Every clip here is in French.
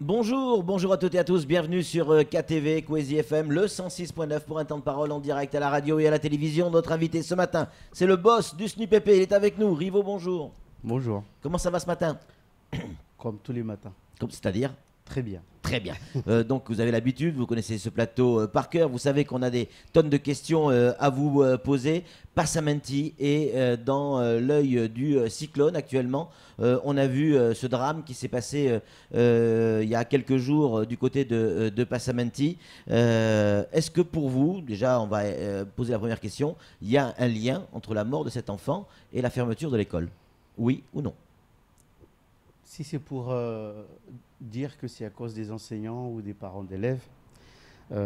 Bonjour, bonjour à toutes et à tous, bienvenue sur KTV, Kwezi FM, le 106.9 pour un temps de parole en direct à la radio et à la télévision. Notre invité ce matin, c'est le boss du SNUPP, il est avec nous. Rivo, bonjour. Bonjour, Comment ça va ce matin? comme tous les matins. C'est-à-dire? Très bien. Très bien. Donc vous avez l'habitude, vous connaissez ce plateau par cœur, vous savez qu'on a des tonnes de questions à vous poser. Passamenti est dans l'œil du cyclone actuellement. On a vu ce drame qui s'est passé il y a quelques jours du côté de Passamenti. Est-ce que pour vous, déjà on va poser la première question, il y a un lien entre la mort de cet enfant et la fermeture de l'école? Oui ou non? Si c'est pour dire que c'est à cause des enseignants ou des parents d'élèves, nous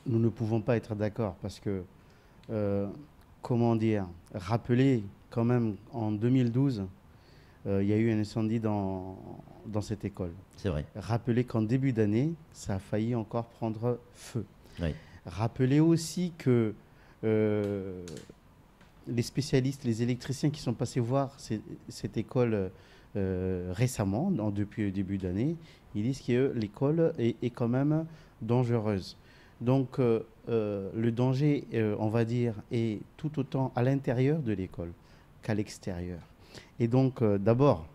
ne pouvons pas être d'accord parce que, comment dire, rappelez quand même en 2012, il y a eu un incendie dans cette école. C'est vrai. Rappelez qu'en début d'année, ça a failli encore prendre feu. Oui. Rappelez aussi que les spécialistes, les électriciens qui sont passés voir cette école récemment, depuis le début d'année, ils disent que l'école est quand même dangereuse. Donc le danger, on va dire, est tout autant à l'intérieur de l'école qu'à l'extérieur. Et donc d'abord,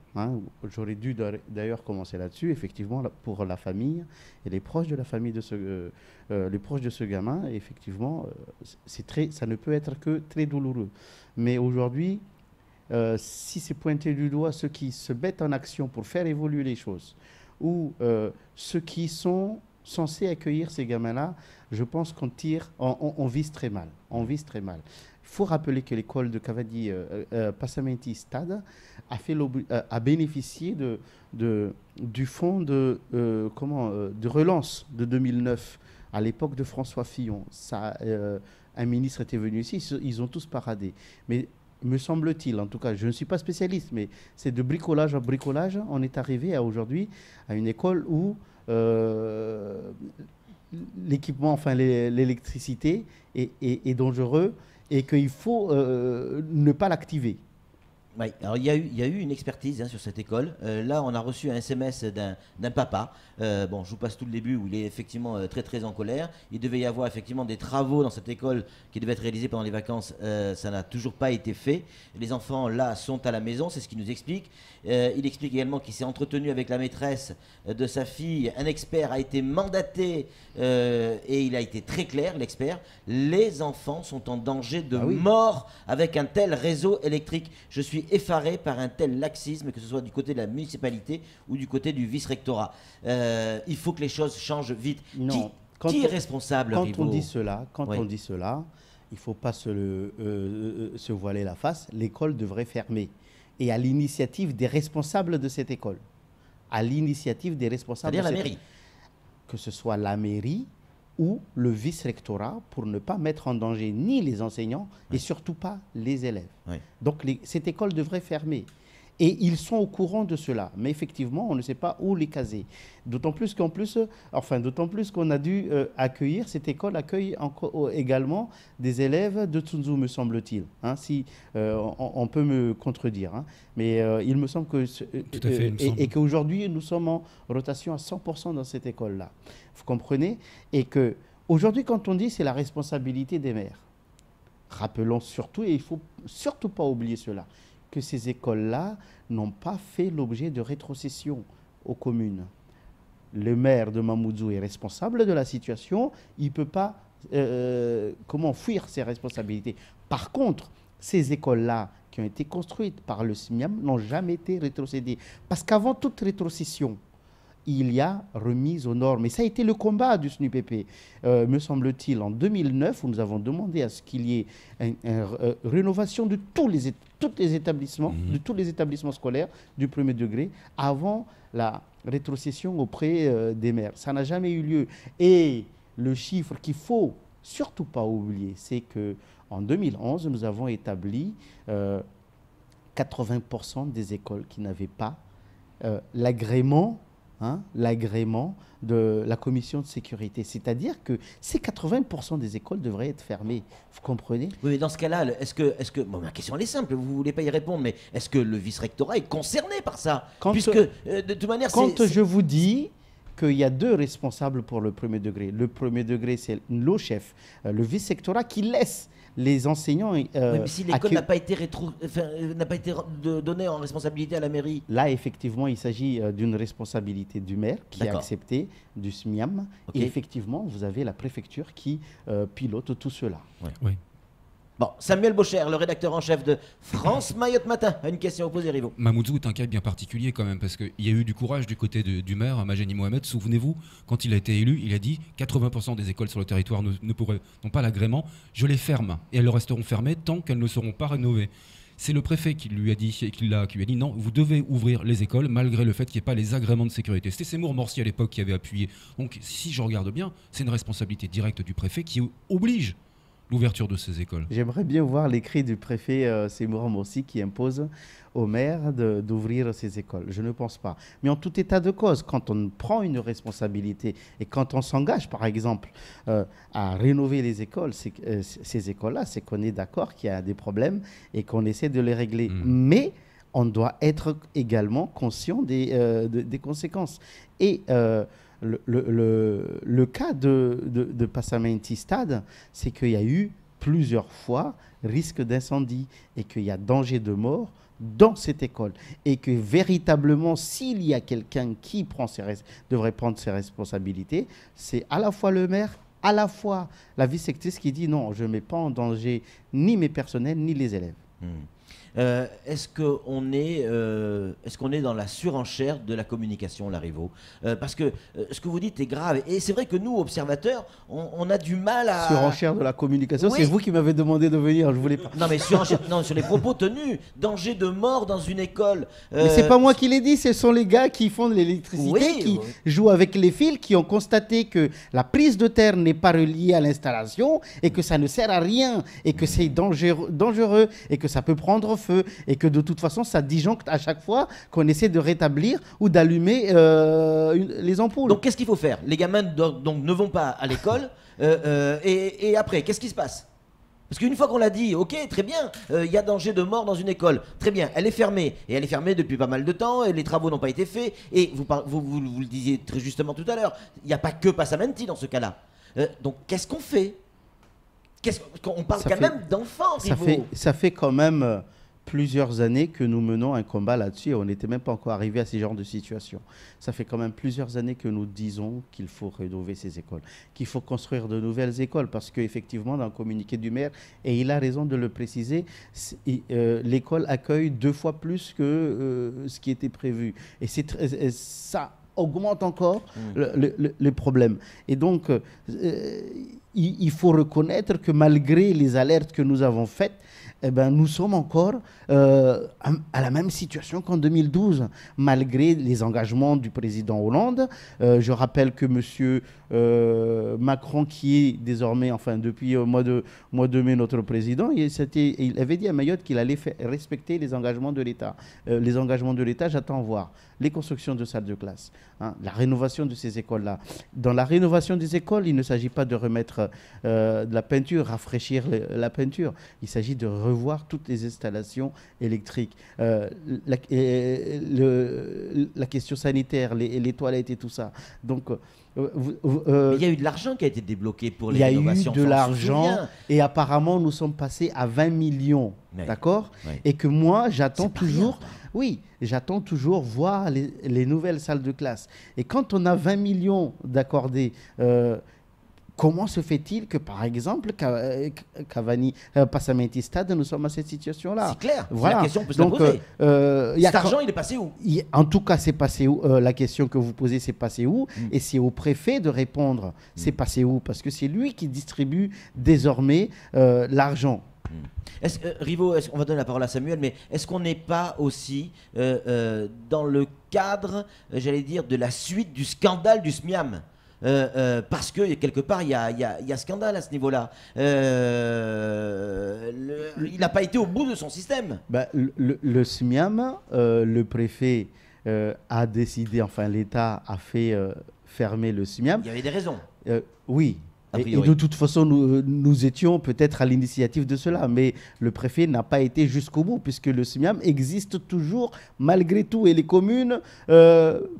j'aurais dû d'ailleurs commencer là-dessus, effectivement, pour la famille et les proches de la famille de les proches de ce gamin, effectivement, ça ne peut être que très douloureux. Mais aujourd'hui, si c'est pointé du doigt ceux qui se mettent en action pour faire évoluer les choses, ou ceux qui sont censés accueillir ces gamins-là, je pense qu'on vise très mal. On vise très mal. Il faut rappeler que l'école de Cavadi Passamenti Stade a bénéficié du fonds de relance de 2009 à l'époque de François Fillon. Un ministre était venu ici, ils ont tous paradé. Mais me semble-t-il, en tout cas, je ne suis pas spécialiste, mais c'est de bricolage en bricolage, on est arrivé aujourd'hui à une école où l'équipement, enfin l'électricité est dangereux et qu'il faut ne pas l'activer. Oui, alors il y a eu une expertise sur cette école. Là, on a reçu un SMS d'un papa. Bon, je vous passe tout le début où il est effectivement très très en colère. Il devait y avoir effectivement des travaux dans cette école qui devaient être réalisés pendant les vacances. Ça n'a toujours pas été fait. Les enfants là sont à la maison, c'est ce qu'il nous explique. Il explique également qu'il s'est entretenu avec la maîtresse de sa fille. Un expert a été mandaté et il a été très clair, l'expert. Les enfants sont en danger de mort avec un tel réseau électrique. Je suis effaré par un tel laxisme, que ce soit du côté de la municipalité ou du côté du vice-rectorat. Il faut que les choses changent vite. Non. Qui est responsable, Quand Rivo? on dit cela, il ne faut pas se voiler la face. L'école devrait fermer. Et à l'initiative des responsables de cette école. À l'initiative des responsables. C'est-à-dire la mairie. Que ce soit la mairie ou le vice-rectorat, pour ne pas mettre en danger ni les enseignants et surtout pas les élèves. Oui. Donc cette école devrait fermer. Et ils sont au courant de cela. Mais effectivement, on ne sait pas où les caser. D'autant plus qu'on a dû accueillir, cette école accueille également des élèves de Tsunzu, me semble-t-il. Si on peut me contredire. Mais il me semble que... Tout à fait, et qu'aujourd'hui, nous sommes en rotation à 100% dans cette école-là. Vous comprenez? Et qu'aujourd'hui, quand on dit c'est la responsabilité des maires, rappelons surtout, et il ne faut surtout pas oublier cela, que ces écoles-là n'ont pas fait l'objet de rétrocession aux communes. Le maire de Mamoudzou est responsable de la situation, il ne peut pas fuir ses responsabilités. Par contre, ces écoles-là qui ont été construites par le SMIAM n'ont jamais été rétrocédées. Parce qu'avant toute rétrocession, il y a remise aux normes. Et ça a été le combat du SNUPP, me semble-t-il, en 2009, où nous avons demandé à ce qu'il y ait une rénovation de tous les établissements, de tous les établissements scolaires du premier degré, avant la rétrocession auprès des maires. Ça n'a jamais eu lieu. Et le chiffre qu'il faut surtout pas oublier, c'est qu'en 2011, nous avons établi 80% des écoles qui n'avaient pas l'agrément l'agrément de la commission de sécurité. C'est-à-dire que ces 80% des écoles devraient être fermées. Vous comprenez? Oui, mais dans ce cas-là, bon, ma question elle est simple, vous ne voulez pas y répondre, mais est-ce que le vice-rectorat est concerné par ça? Puisque, de toute manière, je vous dis qu'il y a deux responsables pour le premier degré. Le premier degré, c'est le chef, le vice-rectorat qui laisse les enseignants. Oui, mais si l'école n'a pas été, donnée en responsabilité à la mairie. Là, effectivement, il s'agit d'une responsabilité du maire qui a accepté, du SMIAM. Okay. Et effectivement, vous avez la préfecture qui pilote tout cela. Ouais. Oui. Bon, Samuel Bocher, le rédacteur en chef de France Mayotte Matin, a une question à poser, Rivo. Mamoudzou est un cas bien particulier quand même, parce qu'il y a eu du courage du côté du maire, Majeni Mohamed. Souvenez-vous, quand il a été élu, il a dit 80% des écoles sur le territoire n'ont pas l'agrément, je les ferme. Et elles resteront fermées tant qu'elles ne seront pas rénovées. C'est le préfet qui lui a dit non, vous devez ouvrir les écoles malgré le fait qu'il n'y ait pas les agréments de sécurité. C'était Seymour Morsi à l'époque qui avait appuyé. Donc si je regarde bien, c'est une responsabilité directe du préfet qui oblige l'ouverture de ces écoles. J'aimerais bien voir l'écrit du préfet Seymour Morsi qui impose au maire d'ouvrir ces écoles. Je ne pense pas. Mais en tout état de cause, quand on prend une responsabilité et quand on s'engage, par exemple, à rénover les écoles, ces écoles-là, c'est qu'on est d'accord qu'il y a des problèmes et qu'on essaie de les régler. Mais on doit être également conscient des conséquences. Et le cas de Passamenti Stade, c'est qu'il y a eu plusieurs fois risque d'incendie et qu'il y a danger de mort dans cette école. Et que véritablement, s'il y a quelqu'un qui devrait prendre ses responsabilités, c'est à la fois le maire, à la fois la vice-rectrice qui dit non, je ne mets pas en danger ni mes personnels, ni les élèves. Est-ce qu'on est dans la surenchère de la communication, Larrivo? Parce que ce que vous dites est grave. Et c'est vrai que nous, observateurs, on a du mal à... Surenchère de la communication, oui. C'est vous qui m'avez demandé de venir, je voulais pas... Non, mais sur les propos tenus. Danger de mort dans une école. Mais c'est pas moi qui l'ai dit, ce sont les gars qui font de l'électricité, qui jouent avec les fils, qui ont constaté que la prise de terre n'est pas reliée à l'installation et que ça ne sert à rien et que c'est dangereux et que ça peut prendre feu et que de toute façon ça disjoncte à chaque fois qu'on essaie de rétablir ou d'allumer les ampoules. Donc qu'est-ce qu'il faut faire? Les gamins donc ne vont pas à l'école et après qu'est-ce qui se passe? Parce qu'une fois qu'on l'a dit, ok, très bien, il y a danger de mort dans une école, très bien, elle est fermée, et elle est fermée depuis pas mal de temps, et les travaux n'ont pas été faits, et vous le disiez très justement tout à l'heure, il n'y a pas que Passamenti dans ce cas-là. Donc qu'est-ce qu'on fait? On parle quand même d'enfants. Ça fait quand même plusieurs années que nous menons un combat là-dessus et on n'était même pas encore arrivé à ce genre de situation. Ça fait quand même plusieurs années que nous disons qu'il faut rénover ces écoles, qu'il faut construire de nouvelles écoles parce qu'effectivement, dans le communiqué du maire, et il a raison de le préciser, l'école accueille 2 fois plus que ce qui était prévu. Et ça augmente encore le problème. Et donc, il faut reconnaître que malgré les alertes que nous avons faites, eh ben, nous sommes encore à la même situation qu'en 2012, malgré les engagements du président Hollande. Je rappelle que M. Macron, qui est désormais, enfin depuis mois de mai, notre président, il avait dit à Mayotte qu'il allait respecter les engagements de l'État. Les engagements de l'État, j'attends voir. Les constructions de salles de classe, la rénovation de ces écoles-là. Dans la rénovation des écoles, il ne s'agit pas de remettre de la peinture, rafraîchir la peinture. Il s'agit de revoir toutes les installations électriques. La question sanitaire, les toilettes et tout ça. Donc, il y a eu de l'argent qui a été débloqué pour les rénovations. Il y a eu de l'argent et apparemment nous sommes passés à 20 millions, d'accord ? Et que moi j'attends toujours, j'attends toujours voir les nouvelles salles de classe. Et quand on a 20 millions d'accordés, comment se fait-il que, par exemple, Passamenti Stade, nous sommes à cette situation-là? C'est clair, voilà. La question peut se poser. Cet argent, il est passé où? En tout cas, c'est passé où? La question que vous posez, c'est passé où? Et c'est au préfet de répondre, c'est passé où? Parce que c'est lui qui distribue désormais l'argent. Rivo, on va donner la parole à Samuel, mais est-ce qu'on n'est pas aussi dans le cadre, j'allais dire, de la suite du scandale du SMIAM? Parce que quelque part il y a scandale à ce niveau-là. Il n'a pas été au bout de son système. Le SMIAM, le préfet a décidé, enfin l'État a fait fermer le SMIAM. Il y avait des raisons. Oui. A Et priori. de toute façon, nous étions peut-être à l'initiative de cela, mais le préfet n'a pas été jusqu'au bout, puisque le SMIAM existe toujours malgré tout, et les communes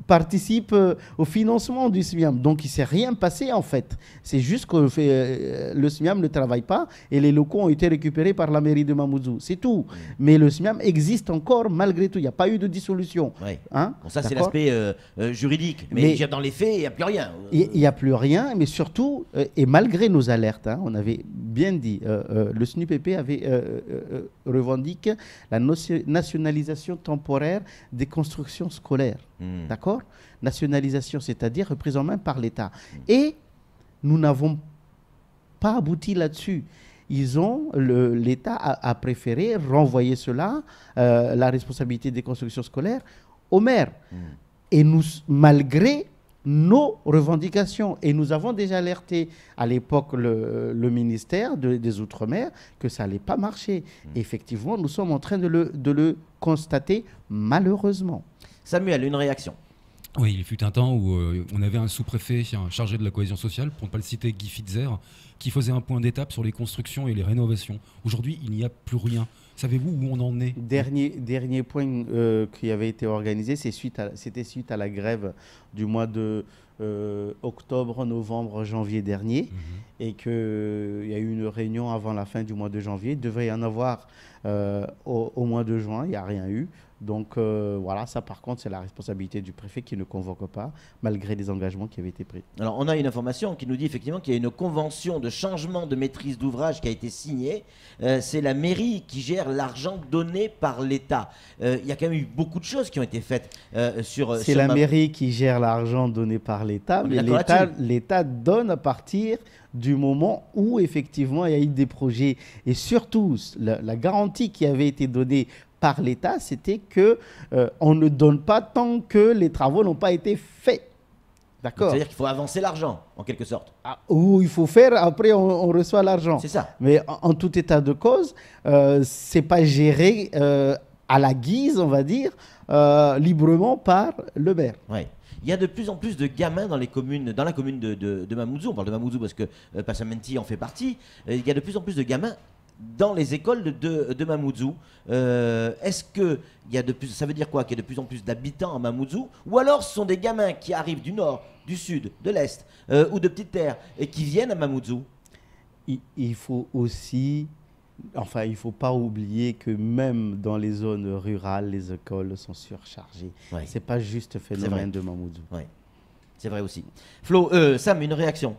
participent au financement du SMIAM. Donc il ne s'est rien passé en fait. C'est juste que le SMIAM ne travaille pas et les locaux ont été récupérés par la mairie de Mamoudzou. C'est tout. Mais le SMIAM existe encore malgré tout. Il n'y a pas eu de dissolution. Ouais. Hein? Bon, ça, c'est D'accord. l'aspect juridique. Mais dans les faits, il n'y a plus rien. Il n'y a plus rien, mais surtout, et malgré nos alertes, hein, on avait bien dit, le SNUPP avait revendiqué la nationalisation temporaire des constructions scolaires. D'accord? Nationalisation, c'est-à-dire reprise en main par l'État. Et nous n'avons pas abouti là-dessus. L'État a préféré renvoyer cela, la responsabilité des constructions scolaires, au maire. Et nous, malgré nos revendications, et nous avons déjà alerté à l'époque le ministère des Outre-mer que ça n'allait pas marcher. Et effectivement, nous sommes en train de le constater, malheureusement. Samuel, une réaction. Oui, il fut un temps où on avait un sous-préfet chargé de la cohésion sociale, pour ne pas le citer, Guy Fitzer, qui faisait un point d'étape sur les constructions et les rénovations. Aujourd'hui, il n'y a plus rien. Savez-vous où on en est? Dernier point qui avait été organisé, c'était suite à la grève du mois de octobre, novembre, janvier dernier, et qu'il y a eu une réunion avant la fin du mois de janvier. Il devait y en avoir au mois de juin, il n'y a rien eu. Donc voilà, ça par contre, c'est la responsabilité du préfet qui ne convoque pas, malgré les engagements qui avaient été pris. Alors, on a une information qui nous dit effectivement qu'il y a une convention de changement de maîtrise d'ouvrage qui a été signée. C'est la mairie qui gère l'argent donné par l'État. Il y a quand même eu beaucoup de choses qui ont été faites sur... C'est la mairie qui gère l'argent donné par l'État, mais l'État donne à partir du moment où effectivement il y a eu des projets. Et surtout, la garantie qui avait été donnée par l'État, c'était qu'on ne donne pas tant que les travaux n'ont pas été faits. D'accord. C'est-à-dire qu'il faut avancer l'argent, en quelque sorte. Ou il faut faire, après on reçoit l'argent. C'est ça. Mais en tout état de cause, c'est pas géré à la guise, on va dire, librement par le maire. Ouais. Il y a de plus en plus de gamins dans la commune de Mamoudzou. On parle de Mamoudzou parce que Passamenti en fait partie. Il y a de plus en plus de gamins dans les écoles de Mamoudzou. Est-ce que ça veut dire quoi? Qu'il y a de plus en plus d'habitants à Mamoudzou? Ou alors ce sont des gamins qui arrivent du nord, du sud, de l'est ou de Petite Terre et qui viennent à Mamoudzou? Il faut aussi... Enfin, il ne faut pas oublier que même dans les zones rurales, les écoles sont surchargées. Ouais. Ce n'est pas juste phénomène de Mamoudzou. Ouais. C'est vrai aussi. Flo, Sam, une réaction?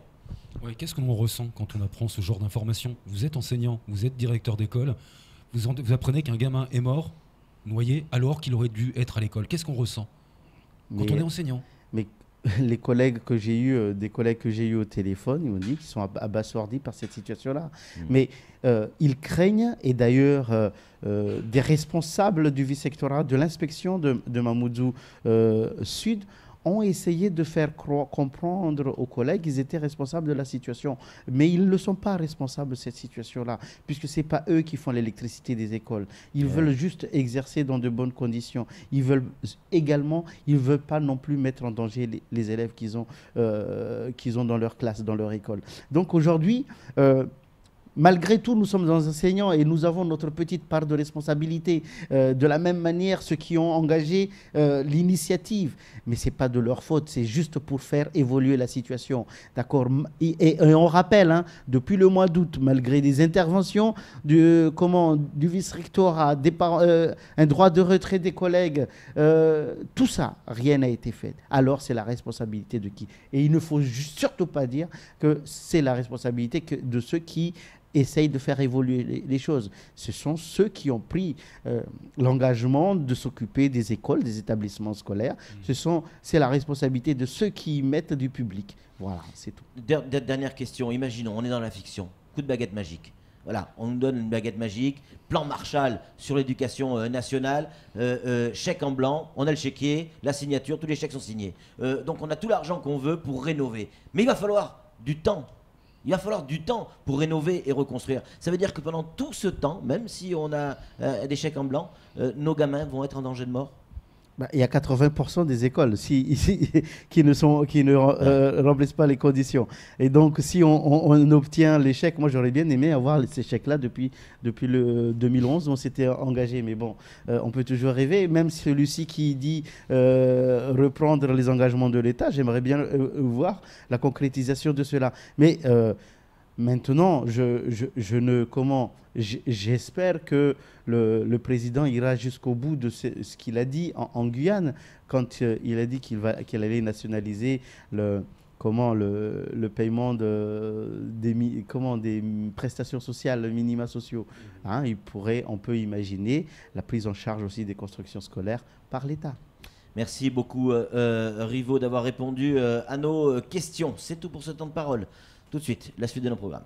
Oui, qu'est-ce que l'on ressent quand on apprend ce genre d'informations? Vous êtes enseignant, vous êtes directeur d'école, vous apprenez qu'un gamin est mort, noyé, alors qu'il aurait dû être à l'école. Qu'est-ce qu'on ressent quand on est enseignant? Mais les collègues que j'ai eus, des collègues que j'ai eus au téléphone, ils m'ont dit qu'ils sont abasourdis par cette situation-là. Mais ils craignent, et d'ailleurs des responsables du vice-sectorat de l'inspection de Mamoudzou Sud ont essayé de faire comprendre aux collègues qu'ils étaient responsables de la situation. Mais ils ne sont pas responsables de cette situation-là, puisque ce n'est pas eux qui font l'électricité des écoles. Ils veulent juste exercer dans de bonnes conditions. Ils veulent pas non plus mettre en danger les élèves qu'ils ont dans leur classe, dans leur école. Donc aujourd'hui, malgré tout, nous sommes des enseignants et nous avons notre petite part de responsabilité. De la même manière, ceux qui ont engagé l'initiative. Mais ce n'est pas de leur faute, c'est juste pour faire évoluer la situation. D'accord. Et on rappelle, hein, depuis le mois d'août, malgré des interventions du vice-rectorat, un droit de retrait des collègues, tout ça, rien n'a été fait. Alors, c'est la responsabilité de qui? Et il ne faut surtout pas dire que c'est la responsabilité de ceux qui essayent de faire évoluer les choses. Ce sont ceux qui ont pris l'engagement de s'occuper des écoles, des établissements scolaires. C'est la responsabilité de ceux qui y mettent du public. Voilà, c'est tout. Dernière question. Imaginons, on est dans la fiction. Coup de baguette magique. Voilà, on nous donne une baguette magique, plan Marshall sur l'éducation nationale, chèque en blanc, on a le chéquier, la signature, tous les chèques sont signés. Donc on a tout l'argent qu'on veut pour rénover. Mais il va falloir du temps. Il va falloir du temps pour rénover et reconstruire. Ça veut dire que pendant tout ce temps, même si on a des chèques en blanc, nos gamins vont être en danger de mort? Bah, il y a 80% des écoles qui ne remplissent pas les conditions. Et donc, si on obtient l'échec, moi j'aurais bien aimé avoir ces chèques-là depuis le 2011 où on s'était engagé. Mais bon, on peut toujours rêver. Même celui-ci qui dit reprendre les engagements de l'État, j'aimerais bien voir la concrétisation de cela. Mais maintenant, j'espère que le président ira jusqu'au bout de ce qu'il a dit en Guyane quand il a dit qu'il allait nationaliser le paiement des prestations sociales, minima sociaux. Hein, on peut imaginer la prise en charge aussi des constructions scolaires par l'État. Merci beaucoup, Rivo, d'avoir répondu à nos questions. C'est tout pour ce temps de parole. Tout de suite, la suite de nos programmes.